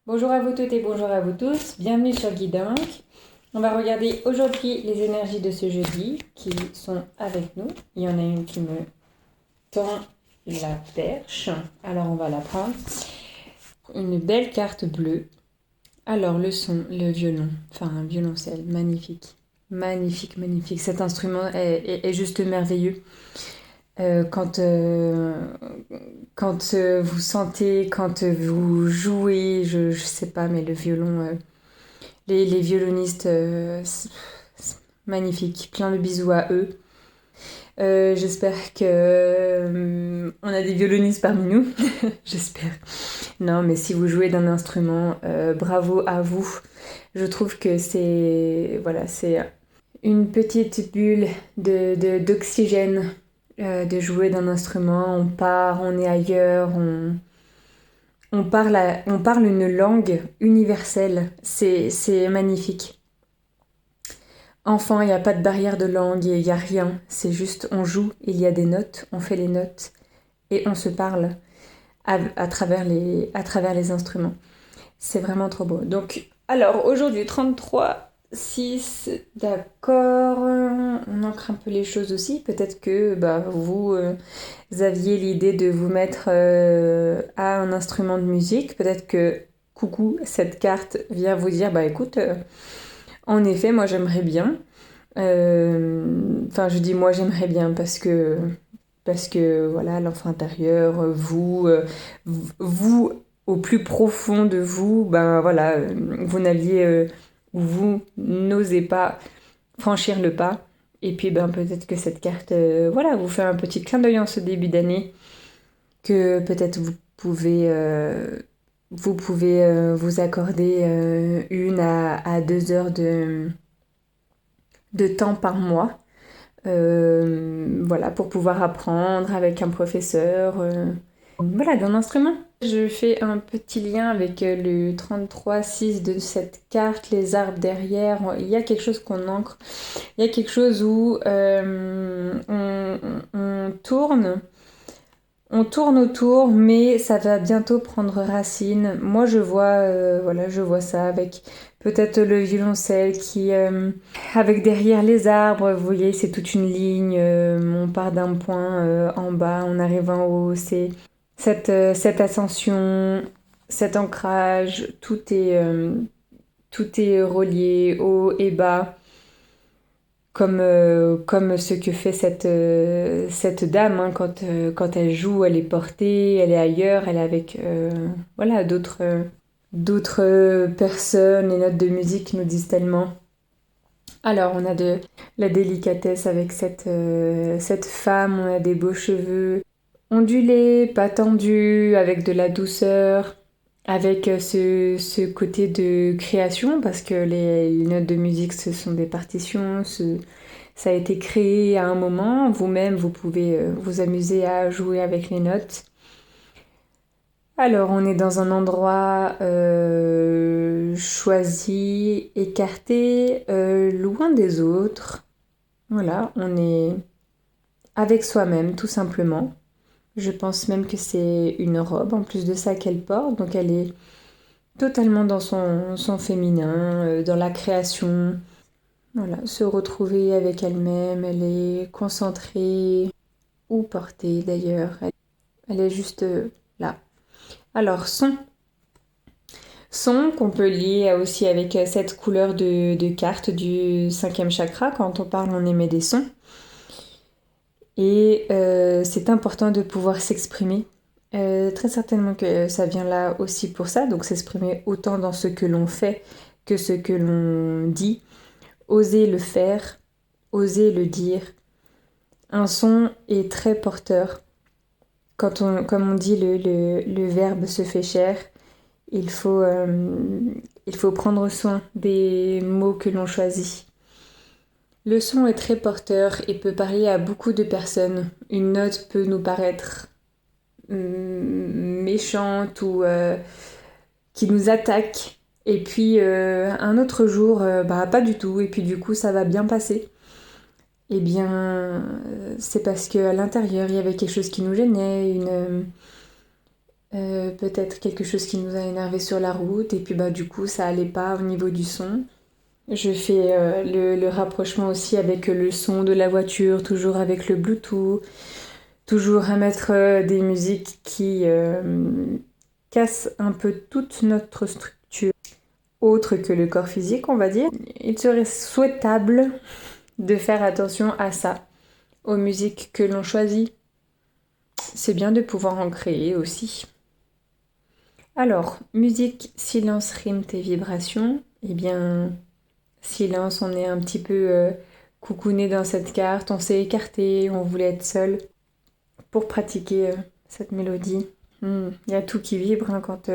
Bonjour à vous toutes et bonjour à vous tous, bienvenue sur Guidance. On va regarder aujourd'hui les énergies de ce jeudi qui sont avec nous. Il y en a une qui me tend la perche, alors on va la prendre. Une belle carte bleue. Alors le son, le violon, enfin un violoncelle, magnifique. Magnifique, magnifique. Cet instrument est juste merveilleux. Euh, quand euh, quand vous sentez, quand vous jouez, je sais pas, mais le violon, les violonistes, c'est magnifique. Plein de bisous à eux. J'espère que on a des violonistes parmi nous. J'espère. Non, mais si vous jouez d'un instrument, bravo à vous. Je trouve que c'est une petite bulle d'oxygène de jouer d'un instrument. On part, on est ailleurs, on parle une langue universelle. C'est magnifique. Enfant, il n'y a pas de barrière de langue, il n'y a rien. C'est juste, on joue, il y a des notes, on fait les notes et on se parle à travers à travers les instruments. C'est vraiment trop beau. Donc, alors aujourd'hui, 33, 6, d'accord. On ancre un peu les choses aussi. Peut-être que vous aviez l'idée de vous mettre à un instrument de musique. Peut-être que, coucou, cette carte vient vous dire, bah écoute, en effet, moi j'aimerais bien. Enfin, je dis moi j'aimerais bien parce que voilà, l'enfant intérieur, vous au plus profond de vous, ben voilà, vous n'aviez vous n'osez pas franchir le pas. Et puis ben peut-être que cette carte, voilà, vous fait un petit clin d'œil en ce début d'année, que peut-être vous pouvez vous accorder 1 à 2 heures de temps par mois. Voilà, pour pouvoir apprendre avec un professeur. Voilà, d'un instrument. Je fais un petit lien avec le 33-6 de cette carte, les arbres derrière. Il y a quelque chose qu'on ancre. Il y a quelque chose où on tourne. On tourne autour, mais ça va bientôt prendre racine. Moi, voilà, je vois ça avec peut-être le violoncelle qui, avec derrière les arbres, vous voyez, c'est toute une ligne. On part d'un point en bas, on arrive en haut. C'est cette ascension, cet ancrage, tout est relié haut et bas comme ce que fait cette dame hein, quand elle joue, elle est portée, elle est ailleurs, elle est avec voilà, d'autres personnes. Les notes de musique nous disent tellement. Alors, on a de la délicatesse avec cette femme, on a des beaux cheveux ondulés, pas tendus, avec de la douceur, avec ce côté de création, parce que les notes de musique, ce sont des partitions, ça a été créé à un moment. Vous-même, vous pouvez vous amuser à jouer avec les notes. Alors, on est dans un endroit choisi, écarté, loin des autres. Voilà, on est avec soi-même, tout simplement. Je pense même que c'est une robe, en plus de ça, qu'elle porte. Donc, elle est totalement dans son féminin, dans la création. Voilà, se retrouver avec elle-même. Elle est concentrée ou portée d'ailleurs. Elle est juste là. Alors, son qu'on peut lier aussi avec cette couleur de carte du cinquième chakra. Quand on parle, on émet des sons. Et c'est important de pouvoir s'exprimer. Très certainement que ça vient là aussi pour ça, donc s'exprimer autant dans ce que l'on fait que ce que l'on dit. Oser le faire, oser le dire. Un son est très porteur. Comme on dit, le verbe se fait chair. Il faut prendre soin des mots que l'on choisit. Le son est très porteur et peut parler à beaucoup de personnes. Une note peut nous paraître méchante ou qui nous attaque. Et puis un autre jour, pas du tout. Et puis du coup, ça va bien passer. Eh bien, c'est parce qu'à l'intérieur, il y avait quelque chose qui nous gênait, peut-être quelque chose qui nous a énervé sur la route, et puis bah du coup ça allait pas au niveau du son. Je fais le rapprochement aussi avec le son de la voiture, toujours avec le Bluetooth, toujours à mettre des musiques qui cassent un peu toute notre structure, autre que le corps physique, on va dire. Il serait souhaitable de faire attention à ça, aux musiques que l'on choisit. C'est bien de pouvoir en créer aussi. Alors, musique, silence, rime et vibration. Eh bien, silence, on est un petit peu coucouné dans cette carte, on s'est écarté, on voulait être seul pour pratiquer cette mélodie. Il y a tout qui vibre hein, quand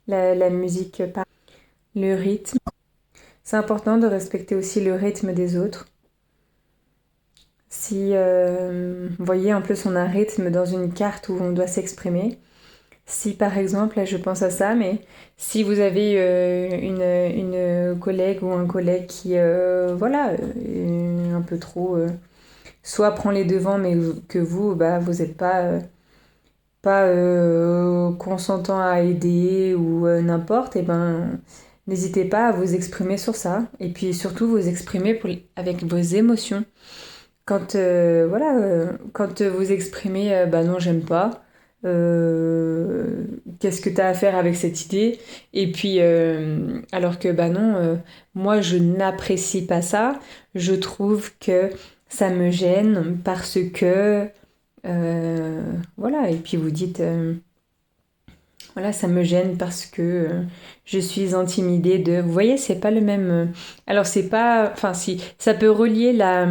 la musique part. Le rythme. C'est important de respecter aussi le rythme des autres. Si vous voyez, en plus, on a un rythme dans une carte où on doit s'exprimer. Si par exemple, là je pense à ça, mais si vous avez une collègue ou un collègue qui, voilà, est un peu trop, soit prend les devants, mais que vous, bah, vous n'êtes pas consentant à aider ou n'importe, et ben n'hésitez pas à vous exprimer sur ça. Et puis surtout vous exprimer avec vos émotions. Quand, voilà, quand vous exprimez, bah non, j'aime pas. Qu'est-ce que tu as à faire avec cette idée? Et puis, alors que, bah non, moi je n'apprécie pas ça. Je trouve que ça me gêne parce que, voilà. Et puis vous dites, voilà, ça me gêne parce que je suis intimidée de. Vous voyez, c'est pas le même. Alors c'est pas. Enfin, si, ça peut relier la.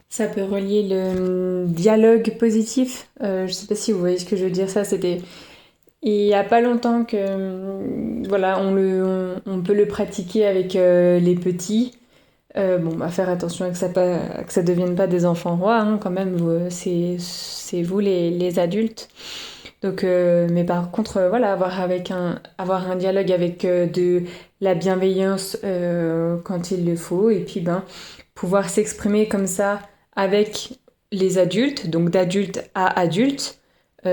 Ça peut relier le dialogue positif. Je sais pas si vous voyez ce que je veux dire. Ça, c'était il y a pas longtemps que voilà, on peut le pratiquer avec les petits. Bon, bah, faire attention à que ça devienne pas des enfants rois, hein, quand même. C'est vous les adultes. Donc, mais par contre, voilà, avoir un dialogue avec de la bienveillance quand il le faut, et puis ben pouvoir s'exprimer comme ça avec les adultes, donc d'adulte à adulte,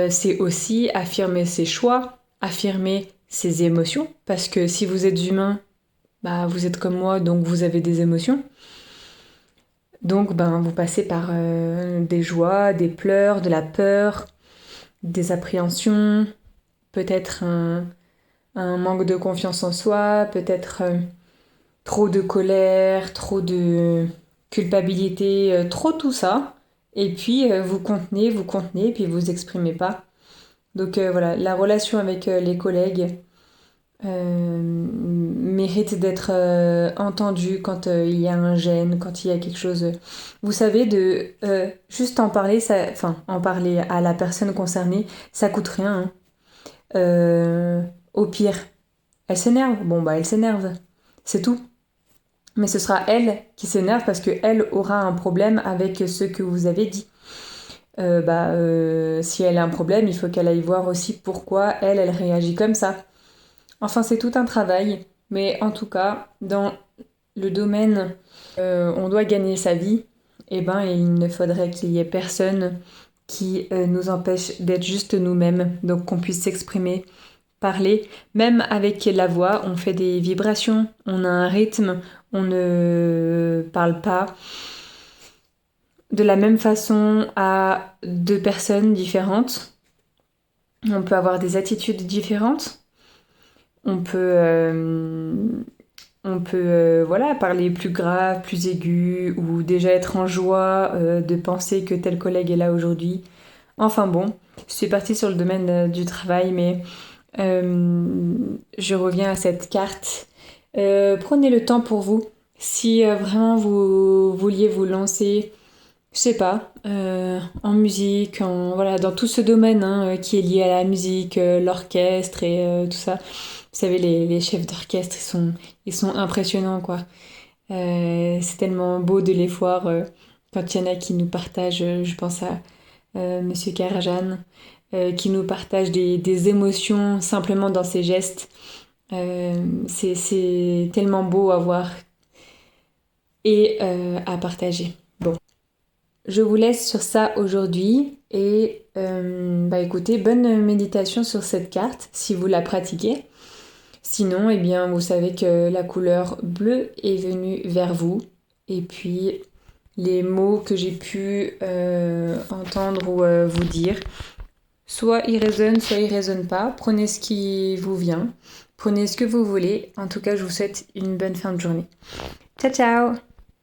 c'est aussi affirmer ses choix, affirmer ses émotions, parce que si vous êtes humain, bah vous êtes comme moi, donc vous avez des émotions. Donc ben vous passez par des joies, des pleurs, de la peur, des appréhensions, peut-être un manque de confiance en soi, peut-être trop de colère, trop de culpabilité, trop tout ça. Et puis vous contenez, puis vous exprimez pas. Donc voilà, la relation avec les collègues mérite d'être entendue quand il y a un gêne, quand il y a quelque chose. Vous savez, de juste en parler, enfin en parler à la personne concernée, ça coûte rien. Hein. Au pire, elle s'énerve. Bon bah elle s'énerve, c'est tout. Mais ce sera elle qui s'énerve parce qu'elle aura un problème avec ce que vous avez dit. Si elle a un problème, il faut qu'elle aille voir aussi pourquoi elle réagit comme ça. Enfin, c'est tout un travail, mais en tout cas, dans le domaine on doit gagner sa vie, eh ben, il ne faudrait qu'il y ait personne qui nous empêche d'être juste nous-mêmes, donc qu'on puisse s'exprimer, parler. Même avec la voix, on fait des vibrations, on a un rythme, on ne parle pas de la même façon à deux personnes différentes. On peut avoir des attitudes différentes. On peut voilà, parler plus grave, plus aigu, ou déjà être en joie de penser que tel collègue est là aujourd'hui. Enfin bon, je suis partie sur le domaine du travail, mais je reviens à cette carte. Prenez le temps pour vous. Si vraiment vous vouliez vous lancer, je sais pas, en musique, voilà, dans tout ce domaine hein, qui est lié à la musique, l'orchestre et tout ça. Vous savez, les chefs d'orchestre, ils sont impressionnants, quoi. C'est tellement beau de les voir quand il y en a qui nous partagent, je pense à Monsieur Karajan, qui nous partage des émotions simplement dans ses gestes. C'est tellement beau à voir et à partager. Bon. je vous laisse sur ça aujourd'hui et écoutez, bonne méditation sur cette carte si vous la pratiquez. Sinon, eh bien, vous savez que la couleur bleue est venue vers vous. Et puis, les mots que j'ai pu entendre ou vous dire, soit ils résonnent, soit ils résonnent pas. Prenez ce qui vous vient. Prenez ce que vous voulez. En tout cas, je vous souhaite une bonne fin de journée. Ciao, ciao!